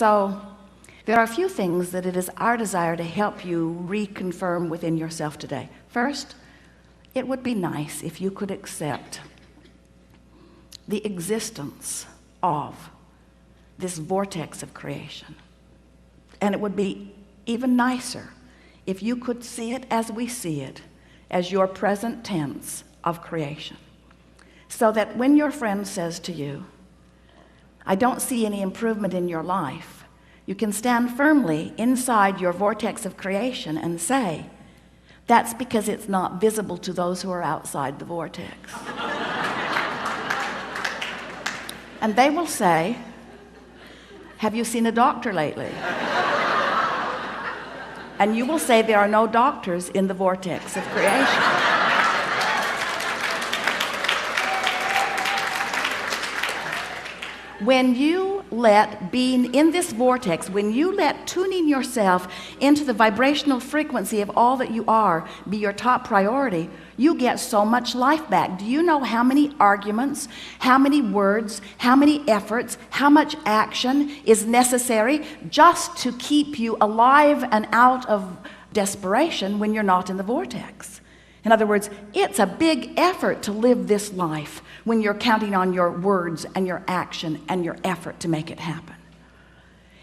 So there are a few things that it is our desire to help you reconfirm within yourself today. First, it would be nice if you could accept the existence of this vortex of creation. And it would be even nicer if you could see it as we see it, as your present tense of creation. So that when your friend says to you, I don't see any improvement in your life, you can stand firmly inside your vortex of creation and say, that's because it's not visible to those who are outside the vortex. And they will say, have you seen a doctor lately? And you will say there are no doctors in the vortex of creation. When you let being in this vortex, when you let tuning yourself into the vibrational frequency of all that you are be your top priority, you get so much life back. Do you know how many arguments, how many words, how many efforts, how much action is necessary just to keep you alive and out of desperation when you're not in the vortex? In other words, it's a big effort to live this life when you're counting on your words and your action and your effort to make it happen.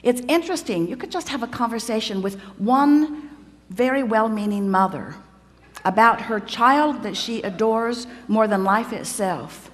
It's interesting, you could just have a conversation with one very well-meaning mother about her child that she adores more than life itself,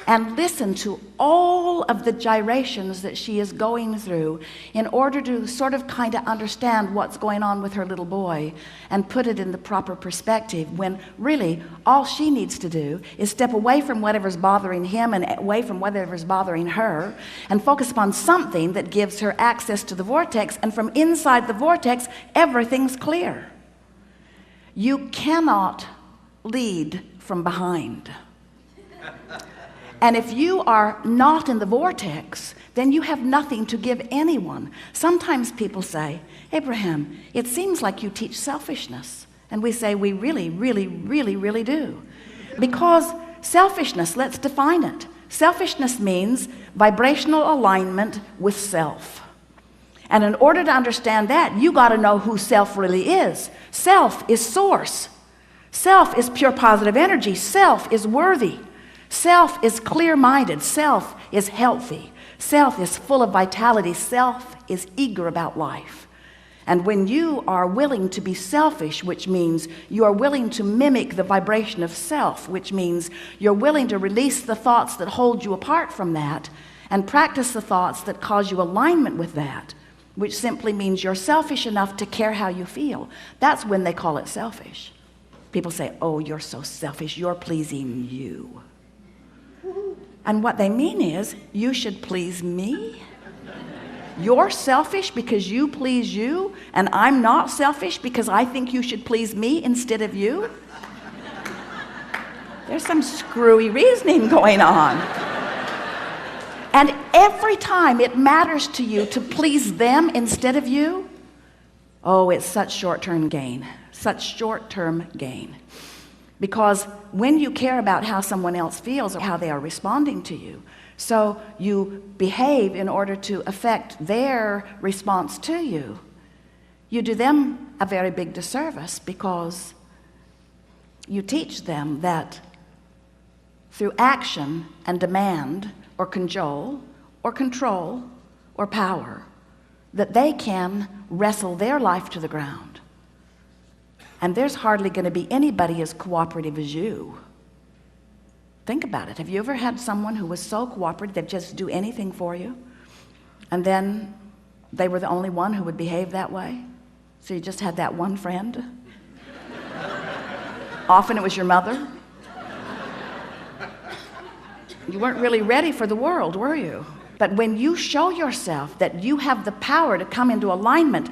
and listen to all of the gyrations that she is going through in order to sort of kind of understand what's going on with her little boy and put it in the proper perspective, when really all she needs to do is step away from whatever's bothering him and away from whatever's bothering her and focus upon something that gives her access to the vortex, and from inside the vortex everything's clear. You cannot lead from behind. And if you are not in the vortex, then you have nothing to give anyone. Sometimes people say, Abraham, it seems like you teach selfishness. And we say, we really, really, really, really do. Because selfishness, let's define it. Selfishness means vibrational alignment with self. And in order to understand that, you got to know who self really is. Self is source. Self is pure positive energy. Self is worthy. Self is clear-minded. Self is healthy. Self is full of vitality. Self is eager about life. And when you are willing to be selfish, which means you are willing to mimic the vibration of self, which means you're willing to release the thoughts that hold you apart from that and practice the thoughts that cause you alignment with that, which simply means you're selfish enough to care how you feel, that's when they call it selfish. People say, oh, you're so selfish, you're pleasing you. And what they mean is, you should please me? You're selfish because you please you, and I'm not selfish because I think you should please me instead of you? There's some screwy reasoning going on. And every time it matters to you to please them instead of you, oh, it's such short-term gain, such short-term gain. Because when you care about how someone else feels or how they are responding to you, so you behave in order to affect their response to you, you do them a very big disservice, because you teach them that through action and demand or cajole or control or power, that they can wrestle their life to the ground. And there's hardly going to be anybody as cooperative as you. Think about it. Have you ever had someone who was so cooperative they'd just do anything for you, and then they were the only one who would behave that way? So you just had that one friend? Often it was your mother. You weren't really ready for the world, were you? But when you show yourself that you have the power to come into alignment,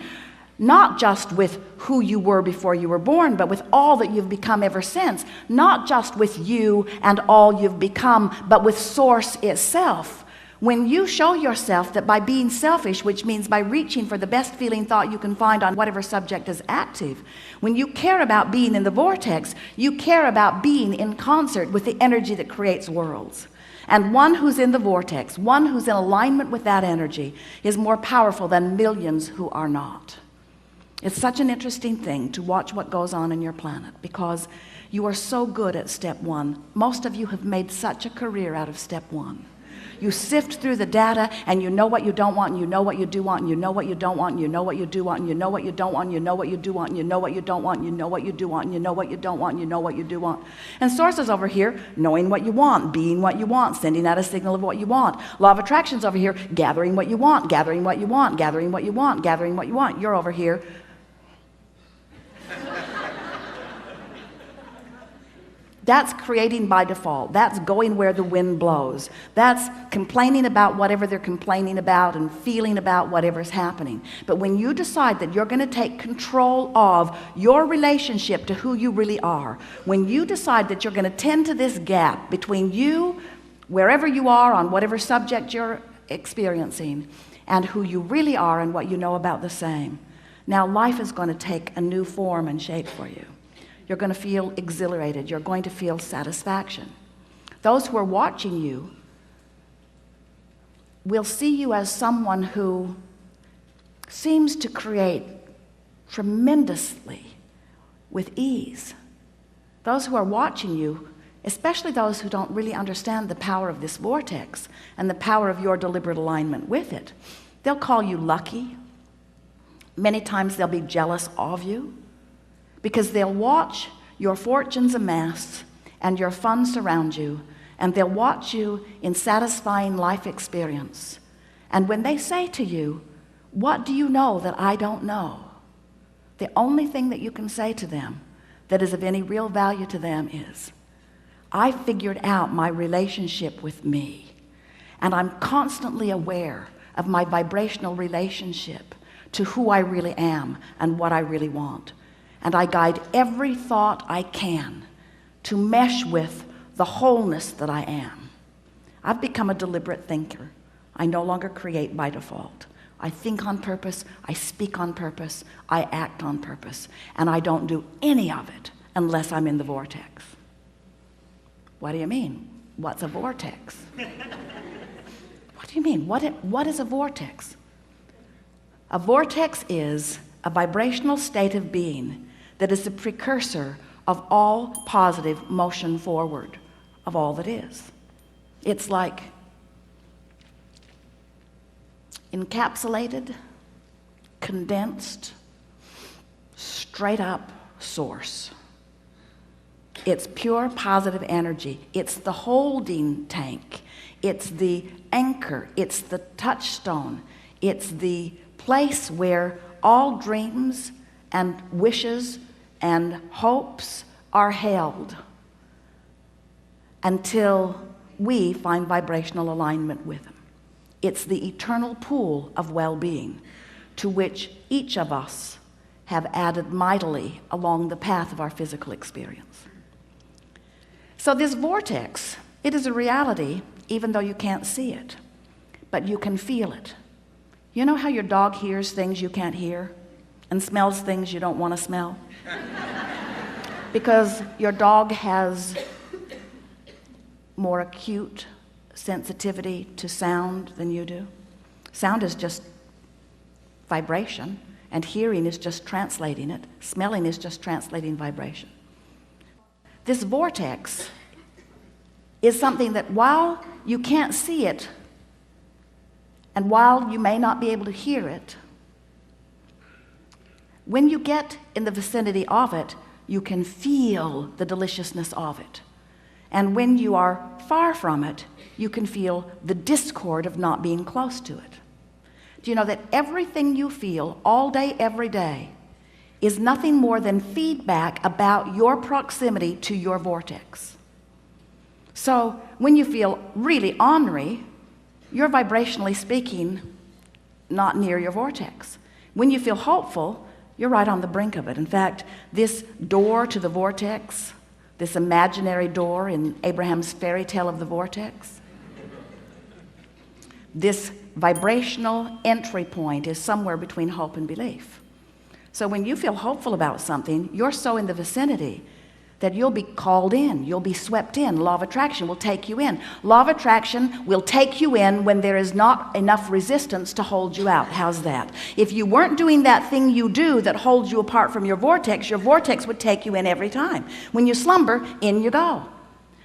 not just with who you were before you were born, but with all that you've become ever since, not just with you and all you've become, but with Source itself. When you show yourself that by being selfish, which means by reaching for the best feeling thought you can find on whatever subject is active, when you care about being in the vortex, you care about being in concert with the energy that creates worlds. And one who's in the vortex, one who's in alignment with that energy, is more powerful than millions who are not. It's such an interesting thing to watch what goes on in your planet, because you are so good at step one. Most of you have made such a career out of step one. You sift through the data, and you know what you don't want, and you know what you do want, and you know what you don't want, and you know what you do want, and you know what you don't want, and you know what you do want, and you know what you don't want, and you know what you do want, and you know what you don't want, and you know what you do want. And Source is over here, knowing what you want, being what you want, sending out a signal of what you want. Law of Attraction's over here, gathering what you want, gathering what you want, gathering what you want, gathering what you want. You're over here. That's creating by default. That's going where the wind blows. That's complaining about whatever they're complaining about and feeling about whatever's happening. But when you decide that you're going to take control of your relationship to who you really are, when you decide that you're going to tend to this gap between you, wherever you are on whatever subject you're experiencing, and who you really are and what you know about the same, now life is going to take a new form and shape for you. You're going to feel exhilarated. You're going to feel satisfaction. Those who are watching you will see you as someone who seems to create tremendously with ease. Those who are watching you, especially those who don't really understand the power of this vortex and the power of your deliberate alignment with it, they'll call you lucky. Many times they'll be jealous of you, because they'll watch your fortunes amass and your funds surround you, and they'll watch you in satisfying life experience. And when they say to you, "What do you know that I don't know?" the only thing that you can say to them that is of any real value to them is, "I figured out my relationship with me, and I'm constantly aware of my vibrational relationship to who I really am and what I really want. And I guide every thought I can to mesh with the wholeness that I am. I've become a deliberate thinker. I no longer create by default. I think on purpose, I speak on purpose, I act on purpose, and I don't do any of it unless I'm in the vortex." What do you mean? What's a vortex? What do you mean? What is a vortex? A vortex is a vibrational state of being that is the precursor of all positive motion forward of all that is. It's like encapsulated, condensed, straight up source. It's pure positive energy. It's the holding tank. It's the anchor. It's the touchstone. It's the place where all dreams and wishes and hopes are held until we find vibrational alignment with them. It's the eternal pool of well-being to which each of us have added mightily along the path of our physical experience. So this vortex, it is a reality even though you can't see it, but you can feel it. You know how your dog hears things you can't hear and smells things you don't want to smell? Because your dog has more acute sensitivity to sound than you do. Sound is just vibration, and hearing is just translating it. Smelling is just translating vibration. This vortex is something that while you can't see it, and while you may not be able to hear it, when you get in the vicinity of it, you can feel the deliciousness of it. And when you are far from it, you can feel the discord of not being close to it. Do you know that everything you feel all day, every day, is nothing more than feedback about your proximity to your vortex? So when you feel really ornery, you're vibrationally speaking not near your vortex. When you feel hopeful, you're right on the brink of it. In fact, this door to the vortex, this imaginary door in Abraham's fairy tale of the vortex, this vibrational entry point is somewhere between hope and belief. So when you feel hopeful about something, you're so in the vicinity that you'll be called in, you'll be swept in. Law of attraction will take you in. Law of attraction will take you in when there is not enough resistance to hold you out. How's that? If you weren't doing that thing you do that holds you apart from your vortex would take you in every time. When you slumber, in you go.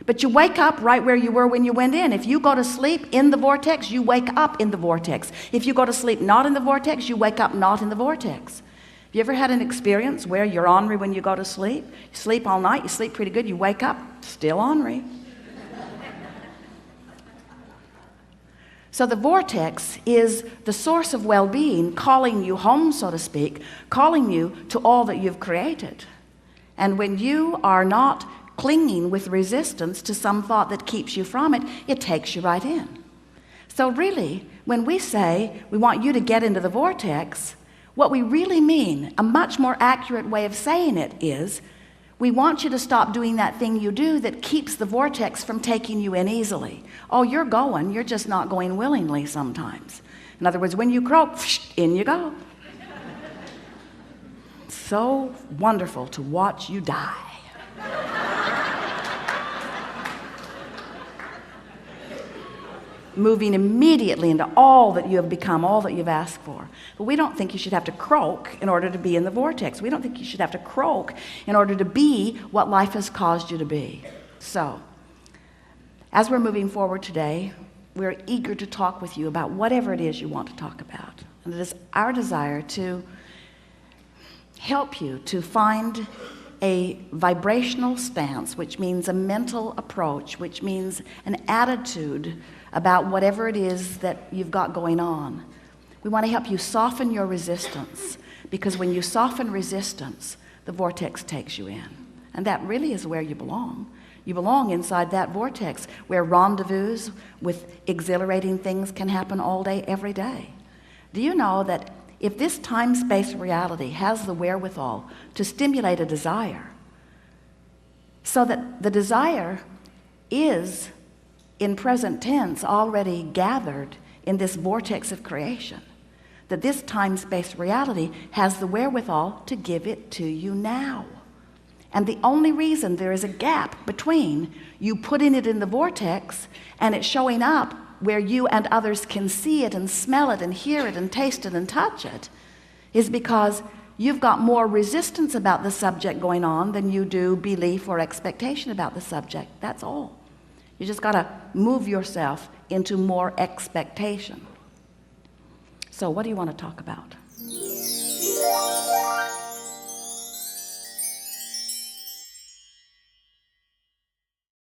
But you wake up right where you were when you went in. If you go to sleep in the vortex, you wake up in the vortex. If you go to sleep not in the vortex, you wake up not in the vortex. Have you ever had an experience where you're ornery when you go to sleep? You sleep all night, you sleep pretty good, you wake up, still ornery. So the vortex is the source of well-being, calling you home, so to speak, calling you to all that you've created. And when you are not clinging with resistance to some thought that keeps you from it, it takes you right in. So really, when we say we want you to get into the vortex, what we really mean, a much more accurate way of saying it is, we want you to stop doing that thing you do that keeps the vortex from taking you in easily. Oh, you're going, you're just not going willingly sometimes. In other words, when you croak, in you go. So wonderful to watch you die. Moving immediately into all that you have become, all that you've asked for. But we don't think you should have to croak in order to be in the vortex. We don't think you should have to croak in order to be what life has caused you to be. So, as we're moving forward today, we're eager to talk with you about whatever it is you want to talk about. And it is our desire to help you to find a vibrational stance, which means a mental approach, which means an attitude about whatever it is that you've got going on. We want to help you soften your resistance, because when you soften resistance, the vortex takes you in. And that really is where you belong. You belong inside that vortex where rendezvous with exhilarating things can happen all day, every day. Do you know that if this time-space reality has the wherewithal to stimulate a desire, so that the desire is in present tense already gathered in this vortex of creation, that this time-space reality has the wherewithal to give it to you now. And the only reason there is a gap between you putting it in the vortex and it showing up where you and others can see it and smell it and hear it and taste it and touch it is because you've got more resistance about the subject going on than you do belief or expectation about the subject. That's all. You just got to move yourself into more expectation. So what do you want to talk about?